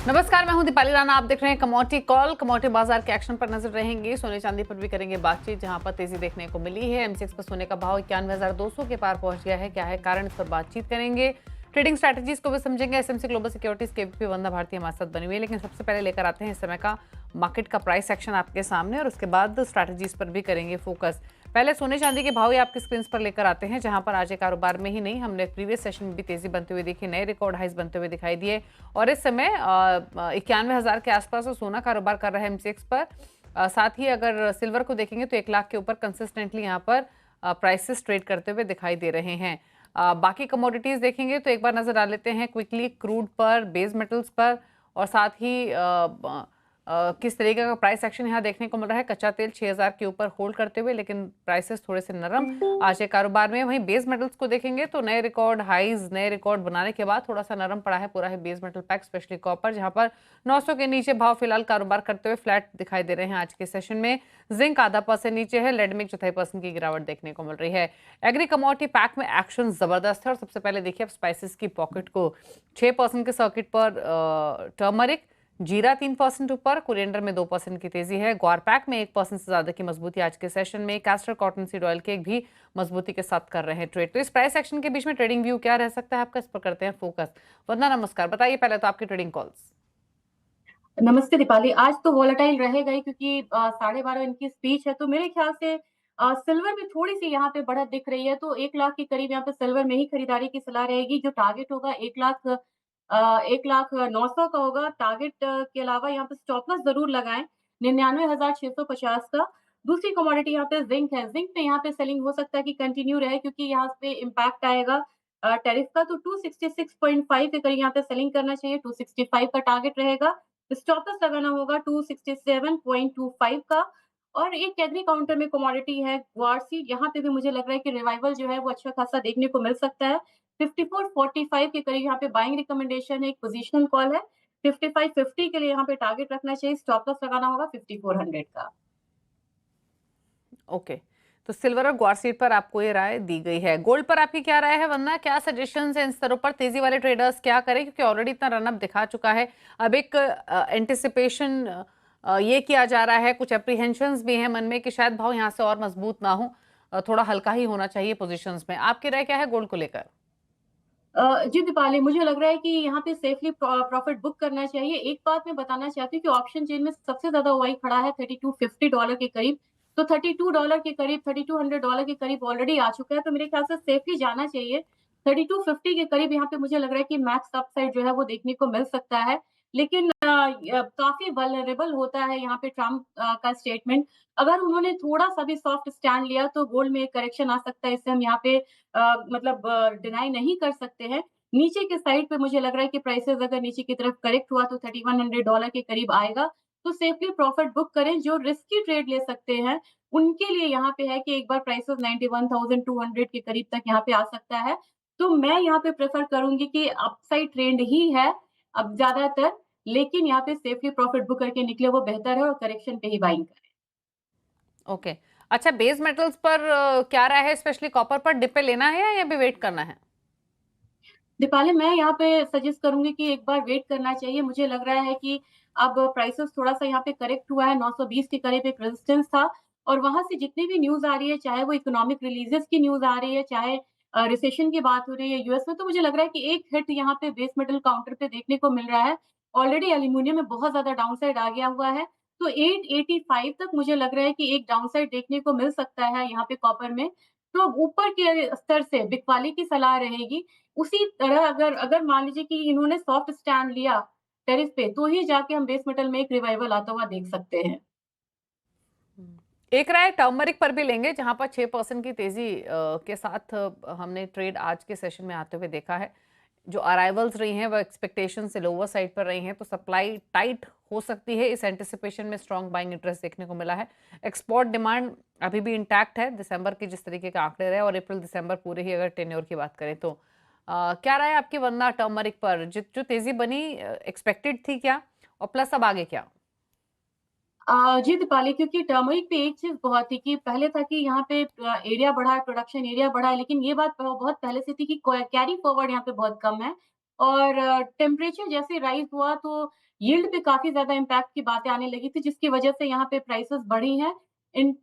नमस्कार, मैं हूं दीपाली राणा। आप देख रहे हैं कमोडिटी कॉल। कमोडिटी बाजार के एक्शन पर नजर रहेंगे। सोने चांदी पर भी करेंगे बातचीत, जहां पर तेजी देखने को मिली है। एमसीएक्स पर सोने का भाव 91,200 के पार पहुंच गया है। क्या है कारण, इस पर बातचीत करेंगे। ट्रेडिंग स्ट्रैटेजीज को भी समझेंगे। एसएमसी ग्लोबल सिक्योरिटीज के एवीपी वंदना भारती हमारे साथ बनी हुई है। लेकिन सबसे पहले लेकर आते हैं इस समय का मार्केट का प्राइस एक्शन आपके सामने, और उसके बाद स्ट्रैटेजीज पर भी करेंगे फोकस। पहले सोने चांदी के भाव ही आपकी स्क्रीन पर लेकर आते हैं, जहां पर आज एक कारोबार में ही नहीं, हमने प्रीवियस सेशन में भी तेजी बनते हुए देखी, नए रिकॉर्ड हाइज बनते हुए दिखाई दिए। और इस समय 91,000 के आसपास सोना कारोबार कर रहा है एमसीएक्स पर। साथ ही अगर सिल्वर को देखेंगे तो 1 लाख के ऊपर कंसिस्टेंटली यहाँ पर प्राइसेस ट्रेड करते हुए दिखाई दे रहे हैं। बाकी कमोडिटीज देखेंगे तो एक बार नजर डाल लेते हैं क्विकली क्रूड पर, बेस मेटल्स पर, और साथ ही किस तरीके का प्राइस एक्शन यहाँ देखने को मिल रहा है। कच्चा तेल 6,000 के ऊपर होल्ड करते हुए, लेकिन प्राइसेस थोड़े से नरम आज के कारोबार में। वहीं बेस मेटल्स को देखेंगे तो नए रिकॉर्ड हाइज, नए रिकॉर्ड बनाने के बाद थोड़ा सा नरम पड़ा है पूरा है base metal pack, specially copper, जहां पर 900 के नीचे भाव फिलहाल कारोबार करते हुए फ्लैट दिखाई दे रहे हैं आज के सेशन में। जिंक आधा % नीचे है, लेड में 1/4% की गिरावट देखने को मिल रही है। एग्री कमोडिटी पैक में एक्शन जबरदस्त है, और सबसे पहले देखिए अब स्पाइसेस की पॉकेट को। 6% के सर्किट पर टर्मरिक, जीरा 3% ऊपर, कोरिएंडर में 2% की तेजी है। ग्वार पैक में 1% से ज्यादा की मजबूती आज के सेशन में। Castor cotton seed oil cake भी मजबूती के साथ कर रहे हैं ट्रेड। तो इस प्राइस एक्शन के बीच में ट्रेडिंग व्यू क्या रह सकता है आपका, इस पर करते हैं फोकस। वंदना नमस्कार, बताइए पहले तो आपकी ट्रेडिंग कॉल्स। नमस्ते दीपाली। आज तो वोलेटाइल रहेगा ही, क्योंकि 12:30 इनकी स्पीच है। तो मेरे ख्याल से सिल्वर में थोड़ी सी यहाँ पे बढ़त दिख रही है, तो 1 लाख के करीब यहाँ पे सिल्वर में ही खरीदारी की सलाह रहेगी। जो टारगेट होगा 1,09,000 का होगा टारगेट। के अलावा यहाँ पे स्टॉप लॉस जरूर लगाएं 99,650 का। दूसरी कमोडिटी यहाँ पे जिंक है। जिंक में यहाँ पे सेलिंग हो सकता है कि कंटिन्यू रहे, क्योंकि यहाँ पे इम्पैक्ट आएगा टैरिफ का। तो 266.5 के करीब यहाँ पे सेलिंग करना चाहिए। 265 का टारगेट रहेगा। स्टॉप लॉस लगाना होगा 267.25 का। और एक एग्री काउंटर में कमोडिटी है ग्वारसीड। यहाँ पे भी मुझे लग रहा है कि रिवाइवल जो है वो अच्छा खासा देखने को मिल सकता है। 54.45 के करीब यहाँ पे बाइंग रिकमेंडेशन है, एक पोजीशनल कॉल है। 55.50 के लिए यहाँ पे टारगेट रखना चाहिए। स्टॉप लॉस लगाना होगा 5400 का। ओके, तो सिल्वर और ग्वारसीड पर आपको ये राय दी गई है। गोल्ड पर आपकी क्या राय है वंदना, क्या सजेशंस है इन स्तरों पर? तेजी वाले ट्रेडर्स क्या करें, क्योंकि ऑलरेडी इतना रनअप दिखा चुका है। अब एक एंटिसिपेशन ये किया जा रहा है, कुछ अप्रीहेंशंस भी हैं मन में कि शायद भाव यहाँ से और मजबूत ना हो, थोड़ा हल्का ही होना चाहिए पोजीशंस में। आपकी राय क्या है गोल्ड को लेकर? जी दीपाली, मुझे लग रहा है कि यहाँ पे सेफली प्रॉफिट बुक करना चाहिए। एक बात मैं बताना चाहती हूँ कि ऑप्शन चेन में सबसे ज्यादा ओआई खड़ा है $3250 के करीब। तो $32 के करीब, $3200 के करीब ऑलरेडी आ चुका है। तो मेरे ख्याल से सेफली जाना चाहिए। 3250 के करीब यहाँ पे मुझे लग रहा है कि मैक्स अपसाइड जो है वो देखने को मिल सकता है। लेकिन काफी वल्नरेबल होता है यहाँ पे ट्रम्प का स्टेटमेंट। अगर उन्होंने थोड़ा सा भी सॉफ्ट स्टैंड लिया तो गोल्ड में एक करेक्शन आ सकता है। इससे हम यहाँ पे मतलब डिनाई नहीं कर सकते हैं। नीचे के साइड पे मुझे लग रहा है कि प्राइसेस अगर नीचे की तरफ करेक्ट हुआ तो $3100 के करीब आएगा। तो सेफली प्रॉफिट बुक करें। जो रिस्की ट्रेड ले सकते हैं उनके लिए यहाँ पे है कि एक बार प्राइसेस 91,200 के करीब तक यहाँ पे आ सकता है। तो मैं यहाँ पे प्रेफर करूंगी कि अपसाइड ट्रेंड ही है अब ज्यादातर, लेकिन यहाँ पे सेफली प्रॉफिट बुक करके निकले वो बेहतर है, और करेक्शन पे ही बाइंग करें। ओके, अच्छा, बेस मेटल्स पर क्या राय है, स्पेशली कॉपर पर? डिप पे लेना है या अभी वेट करना है? दीपाली, मैं यहाँ पे सजेस्ट करूंगी कि एक बार वेट करना चाहिए। मुझे लग रहा है कि अब प्राइसेस थोड़ा सा यहाँ पे करेक्ट हुआ है। 920 के करीब एक रेजिस्टेंस था, और वहां से जितनी भी न्यूज आ रही है, चाहे वो इकोनॉमिक रिलीजेस की न्यूज आ रही है, चाहे रिसेशन की बात हो रही है यूएस में, तो मुझे लग रहा है कि एक हिट यहाँ पे बेस मेटल काउंटर पे देखने को मिल रहा है। ऑलरेडी एल्यूमिनियम में बहुत ज्यादा डाउनसाइड आ गया हुआ है। तो 885 तक मुझे लग रहा है कि एक डाउनसाइड देखने को मिल सकता है यहाँ पे कॉपर में। तो ऊपर के स्तर से बिकवाली की सलाह रहेगी। उसी तरह अगर अगर मान लीजिए कि इन्होंने सॉफ्ट स्टैंड लिया टैरिफ पे, तो ही जाके हम बेस मेटल में एक रिवाइवल आता हुआ देख सकते हैं। एक राय टर्मरिक पर भी लेंगे, जहां पर 6% की तेजी के साथ हमने ट्रेड आज के सेशन में आते हुए देखा है। जो अराइवल्स रही हैं वो एक्सपेक्टेशन से लोअर साइड पर रही हैं, तो सप्लाई टाइट हो सकती है। इस एंटिसिपेशन में स्ट्रॉन्ग बाइंग इंटरेस्ट देखने को मिला है। एक्सपोर्ट डिमांड अभी भी इंटैक्ट है, दिसंबर के जिस तरीके के आंकड़े रहे, और अप्रैल दिसंबर पूरे ही अगर टेन्योर की बात करें तो क्या राय आपकी वंदना टर्मरिक पर? जो तेजी बनी एक्सपेक्टेड थी क्या, और प्लस अब आगे क्या? जी दीपाली, क्योंकि टर्मरिक पे एक चीज बहुत थी कि पहले था कि यहाँ पे एरिया बढ़ा है, प्रोडक्शन एरिया बढ़ा है, लेकिन ये बात बहुत पहले से थी कि कैरी फॉरवर्ड यहाँ पे बहुत कम है। और टेम्परेचर जैसे राइज़ हुआ तो यील्ड पे काफ़ी ज़्यादा इम्पैक्ट की बातें आने लगी थी, जिसकी वजह से यहाँ पे प्राइसेज़ बढ़ी हैं।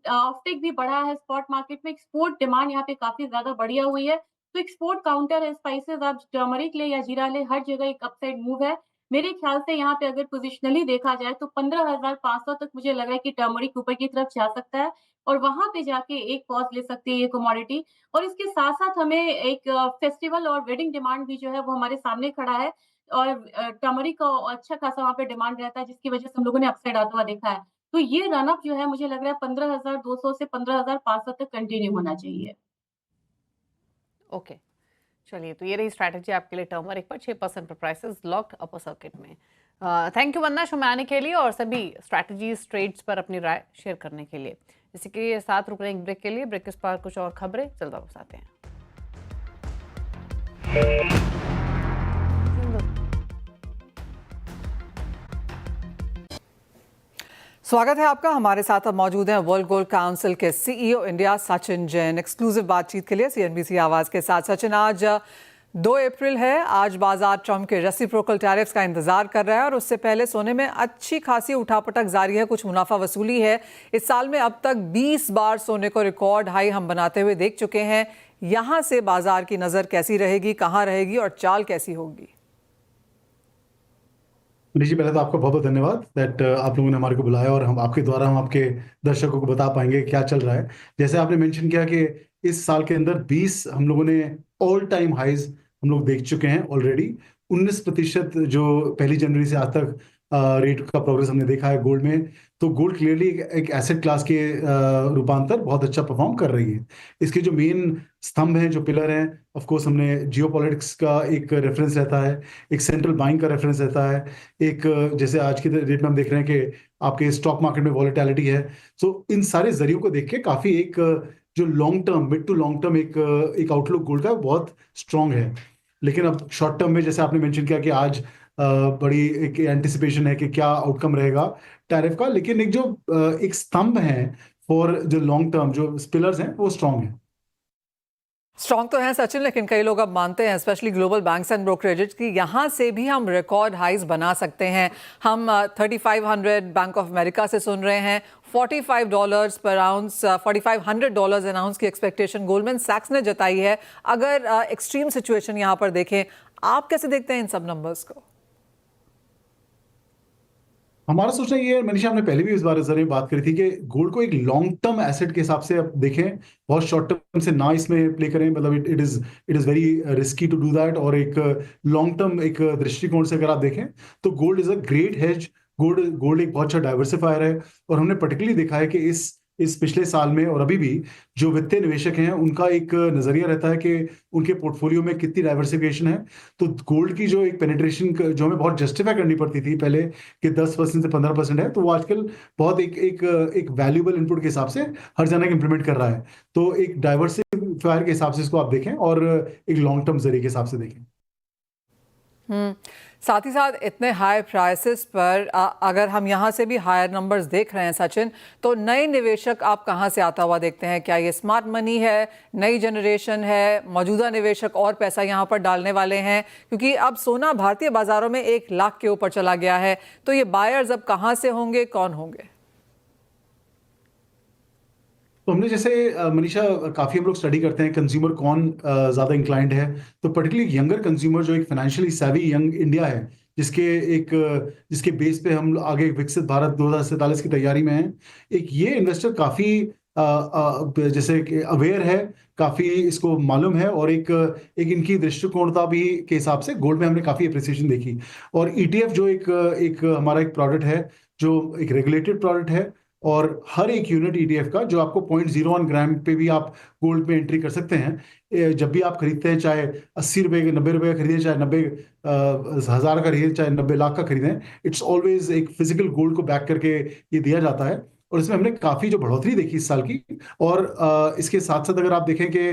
ऑफटेक भी बढ़ा है स्पॉट मार्केट में, एक्सपोर्ट डिमांड यहाँ पे काफ़ी ज़्यादा बढ़िया हुई है। तो एक्सपोर्ट काउंटर है, स्पाइसेस आप टर्मरिक ले या जीरा ले, हर जगह एक अपसाइड मूव है। मेरे ख्याल से यहाँ पे अगर पोजिशनली देखा जाए तो 15,500 तक मुझे लग रहा है कि टर्मरिक ऊपर की तरफ जा सकता है और वहाँ पे जाके एक पॉज़ ले सकती है ये कमोडिटी। और इसके साथ-साथ हमें एक फेस्टिवल और वेडिंग डिमांड भी जो है वो हमारे सामने खड़ा है और टर्मरिक का अच्छा खासा वहाँ पे डिमांड रहता है, जिसकी वजह से हम लोगों ने अपसाइड आता हुआ देखा है। तो ये रन अप जो है मुझे लग रहा है 15,200 से 15,500 तक कंटिन्यू होना चाहिए। ओके, चलिए, तो ये रही स्ट्रैटेजी आपके लिए टर्मरिक पर 6% पर प्राइसेस लॉक्ड अपर सर्किट में। थैंक यू वंदना शो में आने के लिए और सभी स्ट्रैटेजीज ट्रेड्स पर अपनी राय शेयर करने के लिए। इसी के साथ रुक रहे हैं एक ब्रेक के लिए। ब्रेक के पार कुछ और खबरें जल्द वापस आते हैं। स्वागत है आपका। हमारे साथ अब मौजूद हैं वर्ल्ड गोल्ड काउंसिल के CEO India Sachin Jain. Exclusive बातचीत के लिए सीएनबीसी आवाज के साथ। सचिन, आज 2 अप्रैल है। आज बाजार ट्रम्प के रेसिप्रोकल टैरिफ्स का इंतजार कर रहा है और उससे पहले सोने में अच्छी खासी उठापटक जारी है, कुछ मुनाफा वसूली है। इस साल में अब तक 20 बार सोने को रिकॉर्ड हाई हम बनाते हुए देख चुके हैं। यहां से बाजार की नजर कैसी रहेगी, कहां रहेगी और चाल कैसी होगी? मनीष जी, पहले तो आपका बहुत बहुत धन्यवाद दैट आप लोगों ने हमारे को बुलाया और हम आपके द्वारा हम आपके दर्शकों को बता पाएंगे क्या चल रहा है। जैसे आपने मेंशन किया कि इस साल के अंदर 20 हम लोगों ने ऑल टाइम हाइज हम लोग देख चुके हैं ऑलरेडी। 19% जो 1 जनवरी से आज तक रेट का प्रोग्रेस हमने देखा है गोल्ड में। तो गोल्ड क्लियरली एक एसेट क्लास के रूपांतर बहुत अच्छा परफॉर्म कर रही है। इसके जो मेन स्तंभ हैं, जो पिलर हैं, ऑफ कोर्स हमने जियोपॉलिटिक्स का एक रेफरेंस रहता है, एक सेंट्रल बाइंग का रेफरेंस रहता है, एक जैसे आज की डेट में हम देख रहे हैं कि आपके स्टॉक मार्केट में वॉलेटिलिटी है। सो इन सारे जरियों को देख के काफी एक जो long term, mid to long term एक आउटलुक गोल्ड का बहुत स्ट्रांग है। लेकिन अब शॉर्ट टर्म में जैसे आपने मेंशन किया कि आज बड़ी एक एंटिसिपेशन है कि क्या आउटकम रहेगा टैरिफ का, लेकिन एक जो एक स्तंभ है फॉर जो लॉन्ग टर्म, जो पिलर्स हैं वो स्ट्रांग है। स्ट्रॉन्ग तो है सचिन, लेकिन कई लोग अब मानते हैं, specially global banks and brokerages, कि यहाँ से भी हम रिकॉर्ड हाइज बना सकते हैं। हम 3500 बैंक ऑफ अमेरिका से सुन रहे हैं, $45 पर आउंस, $4,500 एन आउंस की एक्सपेक्टेशन गोल्डमैन सैक्स ने जताई है। अगर एक्सट्रीम सिचुएशन यहाँ पर देखें, आप कैसे देखते हैं इन सब नंबर्स को? हमारा सोचना ये है मनीषा, हमने पहले भी इस बारे में बात करी थी कि गोल्ड को एक लॉन्ग टर्म एसेट के हिसाब से आप देखें, बहुत शॉर्ट टर्म से ना इसमें प्ले करें। मतलब it is very risky to do that. और एक लॉन्ग टर्म एक दृष्टिकोण से अगर आप देखें तो gold is a great hedge. Gold एक बहुत अच्छा डाइवर्सिफायर है। और हमने पर्टिकुलरली देखा है कि इस पिछले साल में और अभी भी जो वित्तीय निवेशक हैं उनका एक नजरिया रहता है कि उनके पोर्टफोलियो में कितनी डाइवर्सिफिकेशन है। तो गोल्ड की जो एक पेनिट्रेशन जो हमें बहुत जस्टिफाई करनी पड़ती थी पहले कि 10% से 15% है, तो वो आजकल बहुत एक वैल्यूएबल इनपुट के हिसाब से हर जना इम्प्लीमेंट कर रहा है। तो एक डाइवर्सिफायर के हिसाब से इसको आप देखें और एक लॉन्ग टर्म जरिए के हिसाब से देखें। साथ ही साथ इतने हाई प्राइसेस पर अगर हम यहाँ से भी हायर नंबर्स देख रहे हैं सचिन, तो नए निवेशक आप कहाँ से आता हुआ देखते हैं? क्या ये स्मार्ट मनी है, नई जनरेशन है, मौजूदा निवेशक और पैसा यहाँ पर डालने वाले हैं? क्योंकि अब सोना भारतीय बाजारों में 1 लाख के ऊपर चला गया है, तो ये बायर्स अब कहाँ से होंगे, कौन होंगे? तो हमने जैसे मनीषा काफी हम लोग स्टडी करते हैं कंज्यूमर कौन ज्यादा इंक्लाइंड है। तो पर्टिकुलरली यंगर कंज्यूमर जो एक फाइनेंशियली सेवी यंग इंडिया है, जिसके बेस पे हम आगे विकसित भारत 2047 की तैयारी में है। एक ये इन्वेस्टर काफी जैसे अवेयर है, काफी इसको मालूम है और एक इनकी दृष्टिकोणता भी के हिसाब से गोल्ड में हमने काफी अप्रिसिएशन देखी। और ईटीएफ जो एक हमारा एक प्रोडक्ट है, जो एक रेगुलेटेड प्रोडक्ट है, और हर एक यूनिट ईटीएफ का जो आपको 0.01 ग्राम पे भी आप गोल्ड में एंट्री कर सकते हैं। जब भी आप खरीदते हैं, चाहे 80 रुपए का, 90 रुपए का खरीदें, चाहे 90,000 का खरीदें, चाहे 90 लाख का खरीदें, इट्स ऑलवेज एक फिजिकल गोल्ड को बैक करके ये दिया जाता है। और इसमें हमने काफी जो बढ़ोतरी देखी इस साल की। और इसके साथ साथ अगर आप देखें कि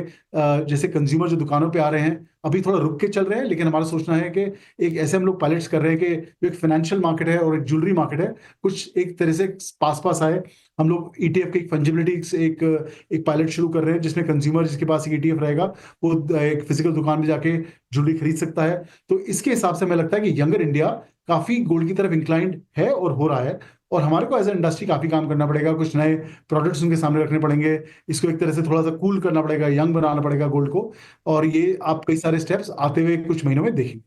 जैसे कंज्यूमर जो दुकानों पे आ रहे हैं अभी थोड़ा रुक के चल रहे हैं, लेकिन हमारा सोचना है कि एक ऐसे हम लोग पायलट्स कर रहे हैं कि जो एक फाइनेंशियल मार्केट है और एक ज्वेलरी मार्केट है, कुछ एक तरह से पास पास आए। हम लोग ईटीएफ की एक फंजिबिलिटी से एक पायलट शुरू कर रहे हैं, जिसमें कंज्यूमर जिसके पास एक ईटीएफ रहेगा वो एक फिजिकल दुकान में जाके ज्वेलरी खरीद सकता है। तो इसके हिसाब से हमें लगता है कि यंगर इंडिया काफी गोल्ड की तरफ इंक्लाइंड है और हो रहा है। और हमारे को एज ए इंडस्ट्री काफी काम करना पड़ेगा, कुछ नए प्रोडक्ट्स उनके सामने रखने पड़ेंगे, इसको एक तरह से थोड़ा सा कूल करना पड़ेगा, यंग बनाना पड़ेगा गोल्ड को। और ये आप कई सारे स्टेप्स आते हुए कुछ महीनों में देखेंगे।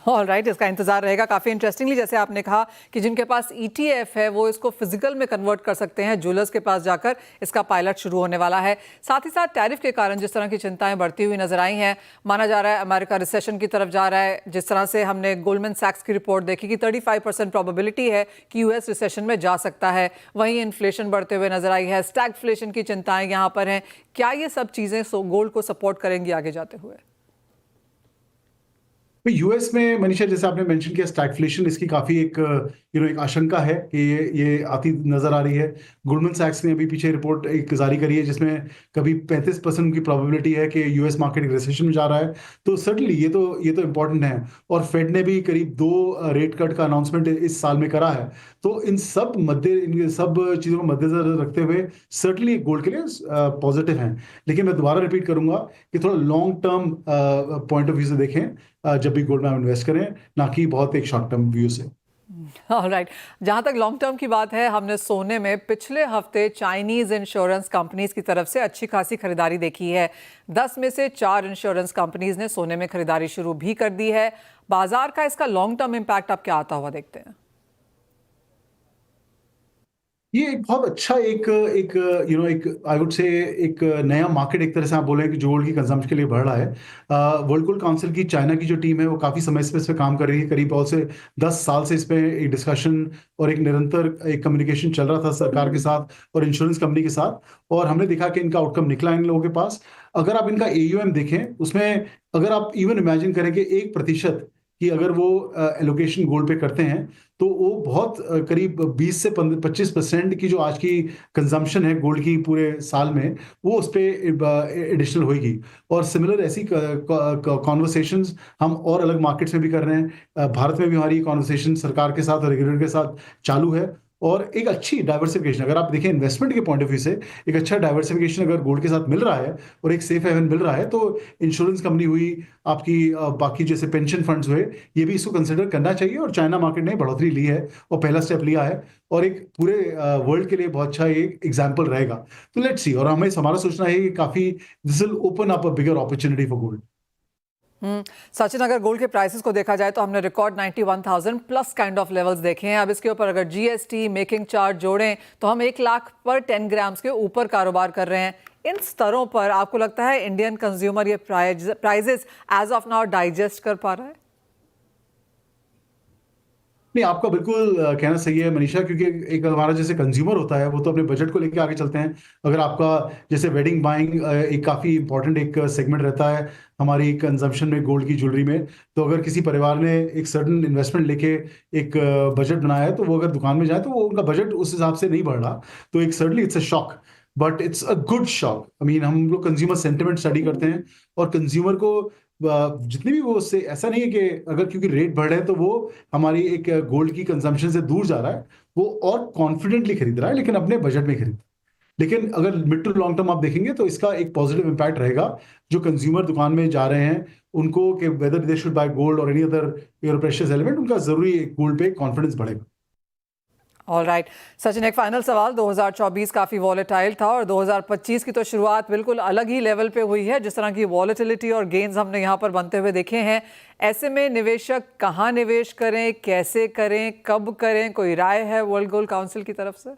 ऑल राइट, इसका इंतजार रहेगा। काफ़ी इंटरेस्टिंगली जैसे आपने कहा कि जिनके पास ETF है वो इसको फिजिकल में कन्वर्ट कर सकते हैं, ज्वेलर्स के पास जाकर इसका पायलट शुरू होने वाला है। साथ ही साथ टैरिफ के कारण जिस तरह की चिंताएं बढ़ती हुई नजर आई हैं, माना जा रहा है अमेरिका रिसेशन की तरफ जा रहा है। जिस तरह से हमने गोल्डमैन सैक्स की रिपोर्ट देखी कि 35% प्रोबेबिलिटी है कि US रिसेशन में जा सकता है। वहीं इन्फ्लेशन बढ़ते हुए नजर आई है, स्टैगफ्लेशन की चिंताएं यहाँ पर हैं। क्या ये सब चीज़ें गोल्ड को सपोर्ट करेंगी आगे जाते हुए? यूएस में मनीषा जैसे आपने मेंशन किया स्टैगफ्लेशन, इसकी काफी एक एक आशंका है कि ये आती नजर आ रही है। गोल्डमैन सैक्स ने अभी पीछे रिपोर्ट एक जारी करी है जिसमें कभी 35% की प्रोबेबिलिटी है कि यूएस मार्केट एक रिसेशन में जा रहा है। तो सर्टनली ये तो इम्पोर्टेंट है। और फेड ने भी करीब 2 रेट कट का अनाउंसमेंट इस साल में करा है। तो इन सब चीजों को मद्देनजर रखते हुए सर्टनली गोल्ड के लिए पॉजिटिव हैं। लेकिन मैं दोबारा रिपीट करूंगा कि थोड़ा long term point of view से देखें जब भी गोल्ड में इन्वेस्ट करें, ना कि बहुत एक शॉर्ट टर्म व्यू से। ऑलराइट, जहां तक लॉन्ग टर्म की बात है, हमने सोने में पिछले हफ्ते चाइनीज इंश्योरेंस कंपनीज की तरफ से अच्छी खासी खरीदारी देखी है। 10 में से 4 इंश्योरेंस कंपनीज ने सोने में खरीदारी शुरू भी कर दी है। बाजार का इसका लॉन्ग टर्म इम्पैक्ट आप क्या आता हुआ देखते हैं? ये एक बहुत अच्छा एक आई वुड से एक नया मार्केट एक तरह से आप बोले कि जो गोल्ड की कंजम्पशन के लिए बढ़ रहा है। वर्ल्ड गोल्ड काउंसिल की चाइना की जो टीम है वो काफी समय से इस पे काम कर रही है, करीब बहुत से 10 साल से इस पे एक डिस्कशन और एक निरंतर एक कम्युनिकेशन चल रहा था सरकार के साथ और इंश्योरेंस कंपनी के साथ। और हमने देखा कि इनका आउटकम निकला इन लोगों के पास। अगर आप इनका AUM देखें, उसमें अगर आप इवन इमेजिन करें कि 1% कि अगर वो एलोकेशन गोल्ड पे करते हैं तो वो बहुत करीब 20 से 25% की जो आज की कंजम्पशन है गोल्ड की पूरे साल में, वो उस पर एडिशनल होगी। और सिमिलर ऐसी कॉन्वर्सेशंस हम और अलग मार्केट्स में भी कर रहे हैं। भारत में भी हमारी कॉन्वर्सेशन सरकार के साथ और रेगुलेटर के साथ चालू है। और एक अच्छी डाइवर्सिफिकेशन अगर आप देखें इन्वेस्टमेंट के पॉइंट ऑफ व्यू से, एक अच्छा डाइवर्सिफिकेशन अगर गोल्ड के साथ मिल रहा है और एक सेफ हेवन मिल रहा है, तो इंश्योरेंस कंपनी हुई, आपकी बाकी जैसे पेंशन फंड्स हुए, ये भी इसको कंसिडर करना चाहिए। और चाइना मार्केट ने बढ़ोतरी ली है और पहला स्टेप लिया है और एक पूरे वर्ल्ड के लिए बहुत अच्छा एक एग्जाम्पल रहेगा। तो लेट्स सी। और हमारा सोचना है कि काफी this will open up a bigger opportunity for gold. Sachin, अगर गोल्ड के प्राइसेस को देखा जाए तो हमने record 91,000 plus kind of levels देखे हैं। अब इसके ऊपर अगर GST मेकिंग चार्ज जोड़ें तो हम 1 लाख पर 10 ग्राम्स के ऊपर कारोबार कर रहे हैं। इन स्तरों पर आपको लगता है इंडियन कंज्यूमर ये prices as of now digest कर पा रहा है? नहीं, आपका बिल्कुल कहना सही है मनीषा, क्योंकि एक हमारा जैसे कंज्यूमर होता है वो तो अपने बजट को लेकर आगे चलते हैं। अगर आपका जैसे वेडिंग बाइंग एक काफ़ी इंपॉर्टेंट एक सेगमेंट रहता है हमारी कंजम्पशन में गोल्ड की ज्वेलरी में, तो अगर किसी परिवार ने एक सर्टन इन्वेस्टमेंट लेके एक बजट बनाया है, तो वो अगर दुकान में जाए तो वो उनका बजट उस हिसाब से नहीं बढ़ रहा। तो एक certainly it's a shock, but it's a good shock. I mean हम लोग कंज्यूमर सेंटिमेंट स्टडी करते हैं और कंज्यूमर को जितनी भी वो उससे ऐसा नहीं है कि अगर क्योंकि रेट बढ़ रहे हैं तो वो हमारी एक गोल्ड की कंजम्पशन से दूर जा रहा है, वो और कॉन्फिडेंटली खरीद रहा है, लेकिन अपने बजट में खरीद। लेकिन अगर मिड टू लॉन्ग टर्म आप देखेंगे तो इसका एक पॉजिटिव इंपैक्ट रहेगा। जो कंज्यूमर दुकान में जा रहे हैं उनको कि whether they should by gold और एनी अदर प्रेशियस एलिमेंट, उनका जरूरी गोल्ड पे कॉन्फिडेंस बढ़ेगा। ऑलराइट सचिन, एक फाइनल सवाल। 2024 काफ़ी वॉलेटाइल था और 2025 की तो शुरुआत बिल्कुल अलग ही लेवल पे हुई है। जिस तरह की वॉलेटिलिटी और गेन्स हमने यहाँ पर बनते हुए देखे हैं, ऐसे में निवेशक कहाँ निवेश करें, कैसे करें, कब करें? कोई राय है वर्ल्ड गोल्ड काउंसिल की तरफ से?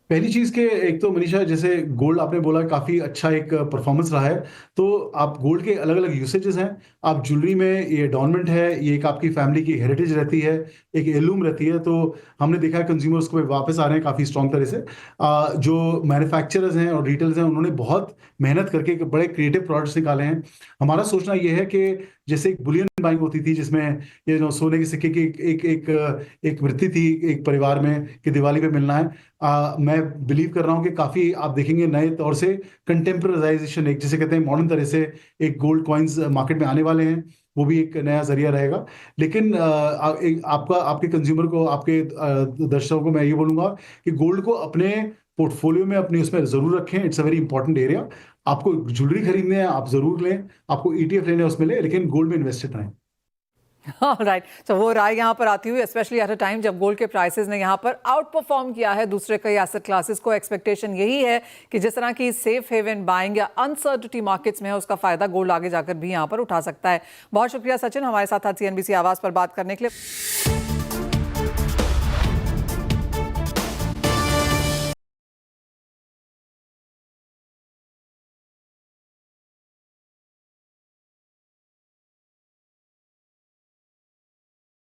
पहली चीज के एक तो मनीषा जैसे गोल्ड आपने बोला काफी अच्छा एक परफॉर्मेंस रहा है, तो आप गोल्ड के अलग अलग यूसेजेस हैं। आप ज्वेलरी में ये एडॉर्नमेंट है, ये एक आपकी फैमिली की हेरिटेज रहती है, एक हेirloom रहती है। तो हमने देखा है कंज्यूमर्स को वापस आ रहे हैं काफी स्ट्रॉन्ग तरह से। जो मैन्युफैक्चरर्स हैं और रिटेलर्स हैं उन्होंने बहुत मेहनत करके बड़े क्रिएटिव प्रोडक्ट्स निकाले हैं। हमारा सोचना ये है कि जैसे एक बुलियन बाइंग होती थी जिसमें ये जो सोने के सिक्के की एक वृत्ति थी एक परिवार में कि दिवाली पे मिलना है। मैं बिलीव कर रहा हूँ कि काफी आप देखेंगे नए तौर से कंटेम्परराइजेशन, एक जिसे कहते हैं मॉडर्न तरह से एक गोल्ड कॉइन्स मार्केट में आने वाले हैं, वो भी एक नया जरिया रहेगा। लेकिन आपके कंज्यूमर को, आपके दर्शकों को मैं ये बोलूंगा कि गोल्ड को अपने पोर्टफोलियो में, अपने उसमें जरूर रखें। It's a very important area. आपको ज्वेलरी खरीदने हैं आप जरूर लें, आपको ETF लेने हैं उसमें लें, लेकिन गोल्ड में इन्वेस्टेड रहें। राइट, तो वो राय यहाँ पर आती हुई स्पेशली एट अ टाइम जब गोल्ड के प्राइसेस ने यहाँ पर आउट परफॉर्म किया है दूसरे कई एसेट क्लासेस को। एक्सपेक्टेशन यही है कि जिस तरह की सेफ हेवन बाइंग या अनसर्टिनिटी मार्केट्स में है उसका फायदा गोल्ड आगे जाकर भी यहाँ पर उठा सकता है। बहुत शुक्रिया सचिन, हमारे साथ आज CNBC आवाज पर बात करने के लिए।